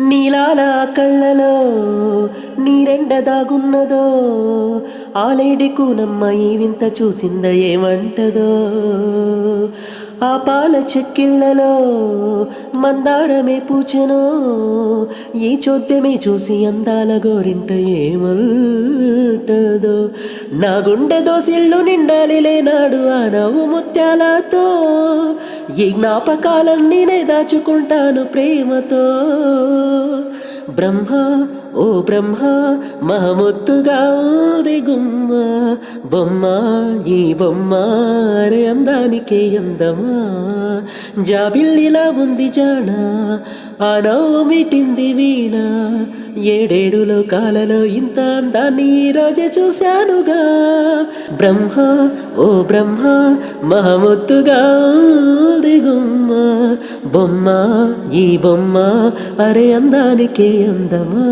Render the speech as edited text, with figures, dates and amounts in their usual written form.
నీలాల కళ్ళలో నీరెండ దాగున్నదో ఆలేడి కూనమ్మ ఈ వింత చూసింద ఏమంటదో ఆ పాల చెక్కిళ్ళలో మందారమే పూచెనో ఈ చోద్యమే చూసి అందాల గోరింట ఏమంటదో నా గుండె దోసిళ్ళు నిండాలి లేనాడు ఆ నవ్వు ముత్యాలతో ఈ జ్ఞాపకాలన్నీ దాచుకుంటాను ప్రేమతో బ్రహ్మ ఓ బ్రహ్మ మహముత్తుగా ఉంది గుమ్మ బొమ్మ ఈ బొమ్మ రే అందానికే అందమా జాబిల్లిలా ఉంది జాణ ఆ నవ్వు మిటింది వీణ ఏడేడు లోకాలలో ఇంత అందాన్ని ఈరోజే చూశానుగా బ్రహ్మ ఓ బ్రహ్మ మహముత్తుగా ఉంది గుమ్మ బొమ్మ ఈ బొమ్మ అరే అందానికే అందమా